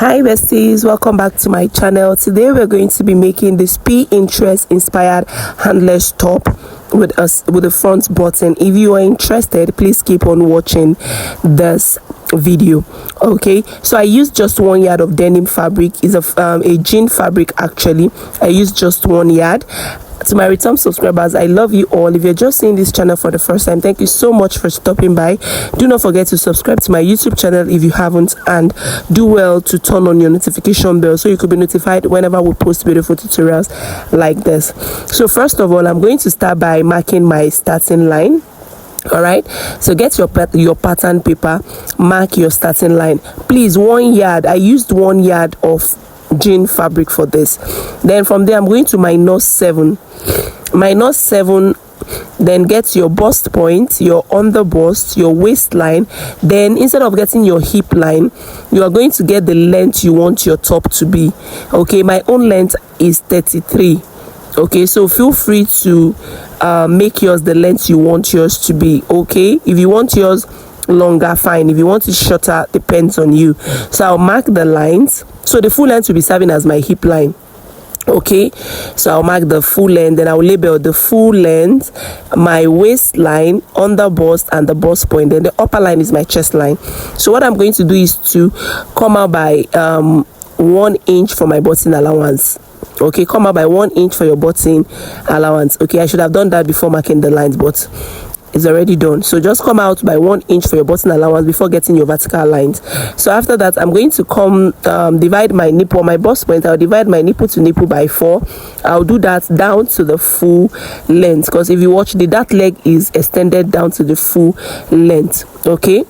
Hi besties, welcome back to my channel. Today we're going to be making this Pinterest inspired handless top with the front button. If you are interested, please keep on watching this video. Okay, so I used just 1 yard of denim fabric. Is a jean fabric. Actually, I used just 1 yard. To my return subscribers, I love you all. If you're just seeing this channel for the first time, thank you so much for stopping by. Do not forget to subscribe to my YouTube channel if you haven't, and do well to turn on your notification bell so you could be notified whenever we post beautiful tutorials like this. So first of all, I'm going to start by marking my starting line. All right, so get your pattern paper, mark your starting line. Please, 1 yard. I used 1 yard of jean fabric for this. Then from there I'm going to -7, then get your bust point, your under bust, your waistline. Then instead of getting your hip line, you are going to get the length you want your top to be. Okay, my own length is 33. Okay, so feel free to make yours the length you want yours to be. Okay, if you want yours longer, fine. If you want it shorter, depends on you. So I'll mark the lines. So the full length will be serving as my hip line. Okay, so I'll mark the full length, then I'll label the full length, my waistline, under bust, and the bust point. Then the upper line is my chest line. So what I'm going to do is to come out by 1 inch for my button allowance. Okay, come out by 1 inch for your button allowance. Okay, I should have done that before marking the lines, but it's already done. So just come out by 1 inch for your button allowance before getting your vertical lines. So after that, I'm going to come divide my nipple, my bust point. I'll divide my nipple to nipple by 4. I'll do that down to the full length, because if you watch, that leg is extended down to the full length. Okay,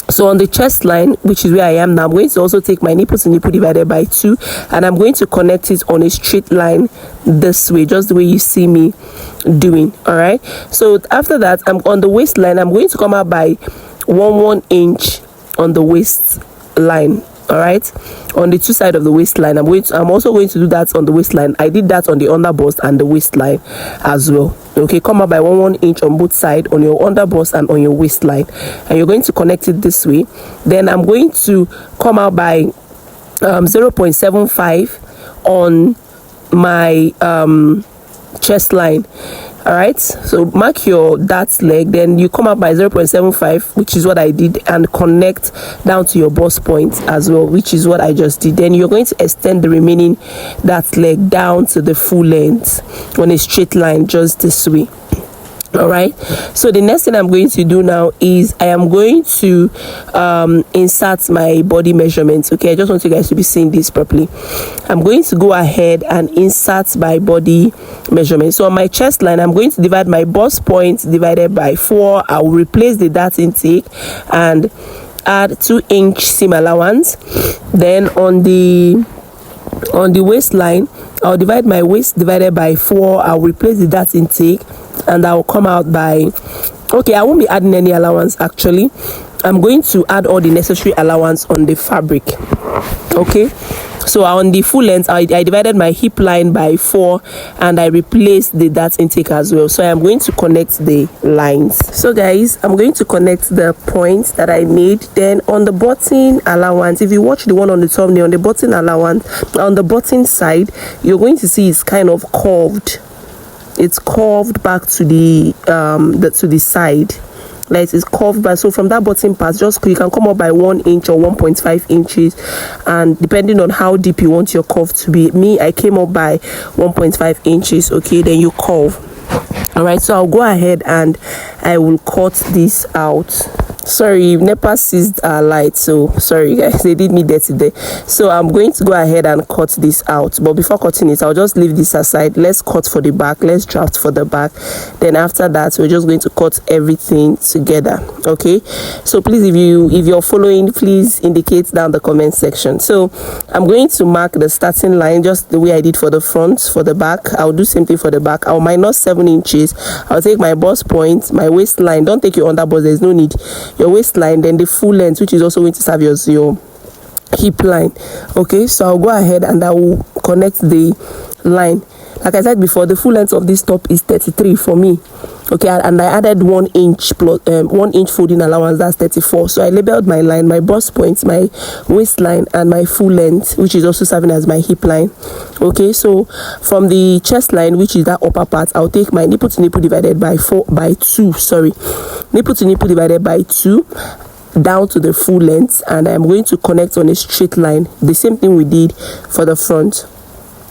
so on the chest line, which is where I am now, I'm going to also take my nipple to nipple divided by 2, and I'm going to connect it on a straight line this way, just the way you see me doing. All right, so after that, I'm on the waistline. I'm going to come out by 1 inch on the waistline. All right, on the 2 sides of the waistline. I'm also going to do that on the waistline. I did that on the under bust and the waistline as well. Okay, come up by 1 inch on both sides, on your under bust and on your waistline, and you're going to connect it this way. Then I'm going to come out by 0.75 on my chest line. All right, so mark your dart leg, then you come up by 0.75, which is what I did, and connect down to your bust point as well, which is what I just did. Then you're going to extend the remaining dart leg down to the full length on a straight line, just this way. All right, so the next thing I'm going to do now is I am going to insert my body measurements. Okay, I just want you guys to be seeing this properly. I'm going to go ahead and insert my body measurement. So on my chest line, I'm going to divide my bust point divided by 4. I will replace the dart intake and add 2 inch seam allowance. Then on the waistline, I'll divide my waist divided by 4. I'll replace the dart intake, and I'll come out by, okay, I won't be adding any allowance. Actually, I'm going to add all the necessary allowance on the fabric. Okay, so on the full length, I divided my hip line by 4, and I replaced the dart intake as well. So I'm going to connect the lines. So guys, I'm going to connect the points that I made. Then on the button allowance, if you watch the one on the thumbnail, on the button allowance, on the button side, you're going to see it's kind of curved. It's curved back to the side, like it's curved back. So from that bottom part, just you can come up by 1 inch or 1.5 inches, and depending on how deep you want your curve to be. Me, I came up by 1.5 inches. Okay, then you curve. All right, so I'll go ahead and I will cut this out. Sorry, NEPA seized our light, so sorry guys, they did me dirty there. So I'm going to go ahead and cut this out, but before cutting it, I'll just leave this aside. Let's cut for the back, let's draft for the back. Then after that, we're just going to cut everything together. Okay, so please, if you're following, please indicate down the comment section. So I'm going to mark the starting line just the way I did for the front. For the back, I'll do same thing for the back. I'll -7 inches. I'll take my bust point, my waistline. Don't take your under bust, there's no need. Your waistline, then the full length, which is also going to serve as your hip line. Okay, so I'll go ahead and I will connect the line. Like I said before, the full length of this top is 33 for me. Okay, and I added 1 inch plus 1 inch folding allowance, that's 34. So I labeled my line, my bust point, my waistline, and my full length, which is also serving as my hip line. Okay, so from the chest line, which is that upper part, I'll take my nipple to nipple divided by 2, nipple to nipple divided by 2 down to the full length, and I'm going to connect on a straight line, the same thing we did for the front.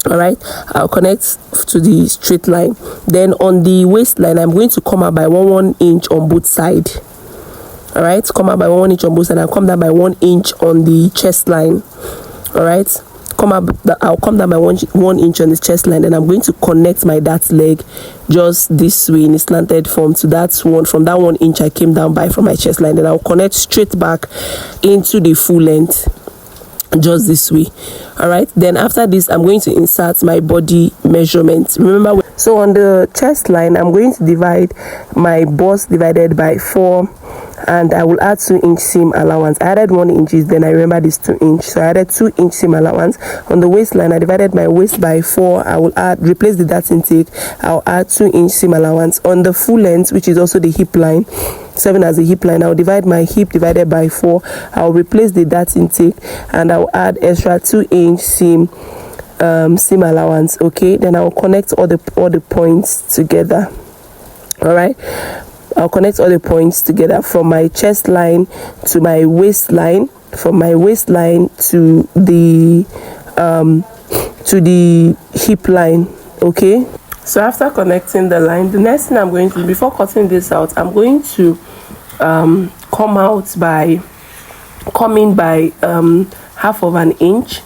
All right, I'll connect to the straight line. Then on the waistline, I'm going to come out by 1 inch on both sides. All right, come out by 1 inch on both sides, and I'll come down by 1 inch on the chest line. All right, I'll come down by 1 inch on the chest line, and I'm going to connect my dart leg just this way in a slanted form to that one. From that 1 inch I came down by from my chest line, then I'll connect straight back into the full length just this way. All right, then after this I'm going to insert my body measurement. Remember, so on the chest line I'm going to divide my bust divided by 4, and I will add 2 inch seam allowance. I added 1 inch, then I remember this 2 inch, so I added 2 inch seam allowance. On the waistline I divided my waist by 4. I will replace the dart intake, I'll add 2 inch seam allowance. On the full length, which is also the hip line, serving as a hip line, I'll divide my hip divided by 4. I'll replace the dart intake, and I'll add extra 2 inch seam allowance. Okay, then I'll connect all the points together. All right, I'll connect all the points together from my chest line to my waistline, from my waistline to the hip line. Okay, so after connecting the line, the next thing I'm going to do before cutting this out, I'm going to come in by half of an inch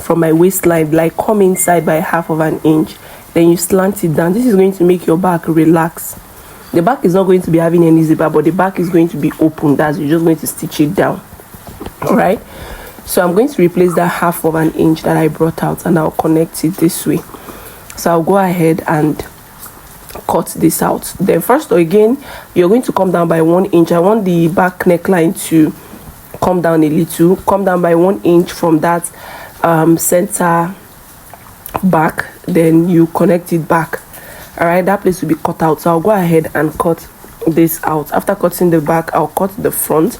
from my waistline, like come inside by half of an inch, then you slant it down. This is going to make your back relax. The back is not going to be having any zipper, but the back is going to be open. That's, you're just going to stitch it down. All right, so I'm going to replace that half of an inch that I brought out, and I'll connect it this way. So I'll go ahead and cut this out. Then first, again, you're going to come down by 1 inch. I want the back neckline to come down a little. Come down by 1 inch from that center back, then you connect it back. All right, that place will be cut out, so I'll go ahead and cut this out. After cutting the back, I'll cut the front,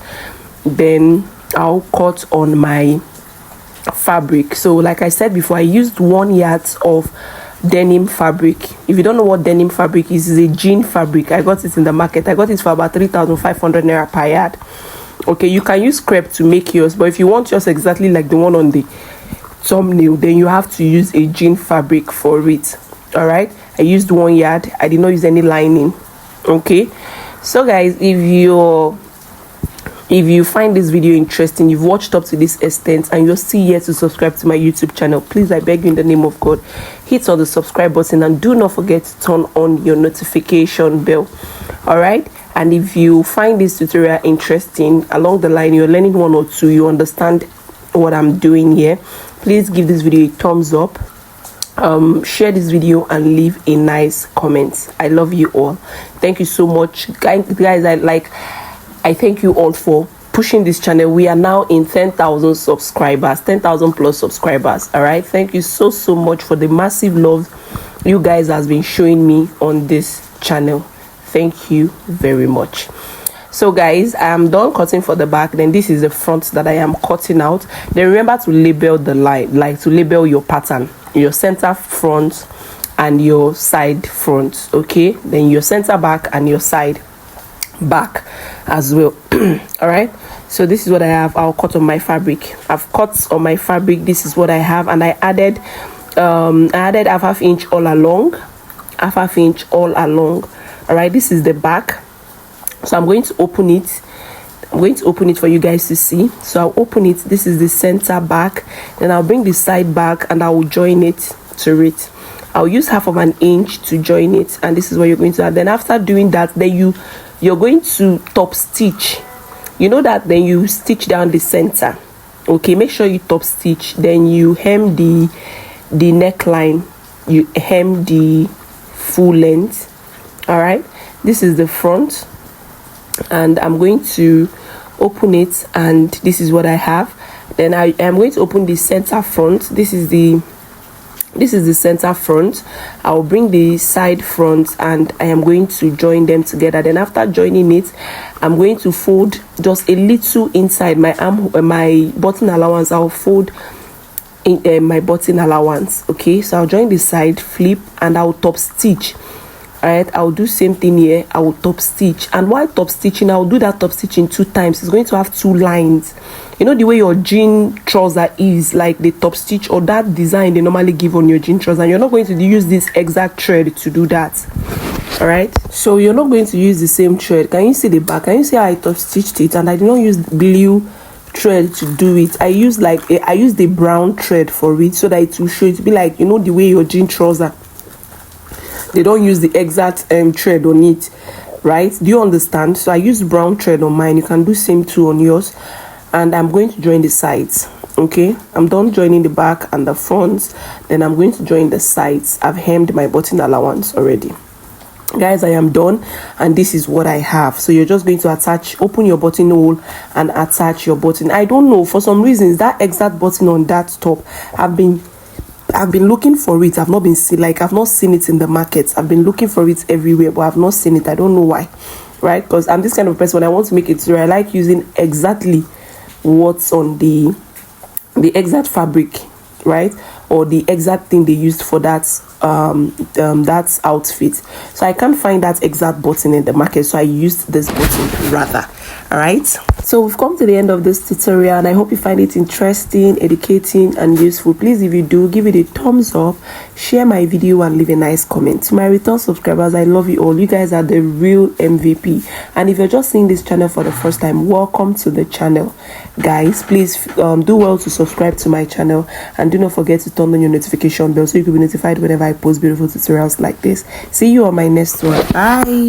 then I'll cut on my fabric. So like I said before, I used 1 yard of denim fabric. If you don't know what denim fabric is, it's a jean fabric. I got it in the market. I got it for about 3,500 naira per yard. Okay, you can use crepe to make yours, but if you want yours exactly like the one on the thumbnail, then you have to use a jean fabric for it. All right, I used 1 yard. I did not use any lining. Okay, so guys, if you find this video interesting, you've watched up to this extent, and you're still here to subscribe to my YouTube channel, please, I beg you in the name of God, hit on the subscribe button, and do not forget to turn on your notification bell. All right, and if you find this tutorial interesting, along the line you're learning 1 or 2, you understand what I'm doing here, please give this video a thumbs up, share this video, and leave a nice comment. I love you all. Thank you so much, guys. I thank you all for pushing this channel. We are now in 10,000 subscribers, 10,000 plus subscribers. All right, thank you so much for the massive love you guys has been showing me on this channel. Thank you very much. So guys, I'm done cutting for the back. Then this is the front that I am cutting out. Then remember to label the line, like to label your pattern, your center front and your side front. Okay, then your center back and your side back as well. All right, so this is what I have. I'll cut on my fabric. I've cut on my fabric. This is what I have, and I added half inch all along, half inch all along. All right, this is the back, so I'm going to open it. I'm going to open it for you guys to see. So I'll open it. This is the center back, then I'll bring the side back and I will join it to it. I'll use half of an inch to join it, and this is what you're going to add. Then after doing that, then you're going to top stitch. You know that, then you stitch down the center. Okay, make sure you top stitch, then you hem the neckline, you hem the full length. All right, this is the front, and I'm going to open it, and this is what I have. Then I am going to open the center front. This is the This is the center front. I'll bring the side front and I am going to join them together. Then after joining it, I'm going to fold just a little inside my my button allowance. I'll fold in my button allowance. Okay, so I'll join the side, flip, and I'll top stitch. All right, I'll do same thing here. I will top stitch, and while top stitching, I'll do that top stitching 2 times. It's going to have 2 lines. You know the way your jean trouser is, like the top stitch or that design they normally give on your jean trouser, and you're not going to use this exact thread to do that. All right, so you're not going to use the same thread. Can you see the back? Can you see how I top stitched it? And I did not use glue thread to do it. I used the brown thread for it, so that it will show, it be like, you know, the way your jean trouser, they don't use the exact thread on it, right? Do you understand? So I used brown thread on mine. You can do same too on yours. And I'm going to join the sides. Okay, I'm done joining the back and the front. Then I'm going to join the sides. I've hemmed my button allowance already. Guys, I am done, and this is what I have. So you're just going to open your buttonhole and attach your button. I don't know, for some reasons that exact button on that top, I've been looking for it. I've not seen it in the market. I've been looking for it everywhere, but I've not seen it. I don't know why, right? Because I'm this kind of person, when I want to make it through, I like using exactly what's on the exact fabric, right? Or the exact thing they used for that that outfit. So I can't find that exact button in the market, so I used this button rather. All right, so we've come to the end of this tutorial, and I hope you find it interesting, educating, and useful. Please, if you do, give it a thumbs up, share my video, and leave a nice comment. To my return subscribers, I love you all. You guys are the real MVP. And if you're just seeing this channel for the first time, welcome to the channel. Guys, please do well to subscribe to my channel, and do not forget to turn on your notification bell so you can be notified whenever I post beautiful tutorials like this. See you on my next one. Bye.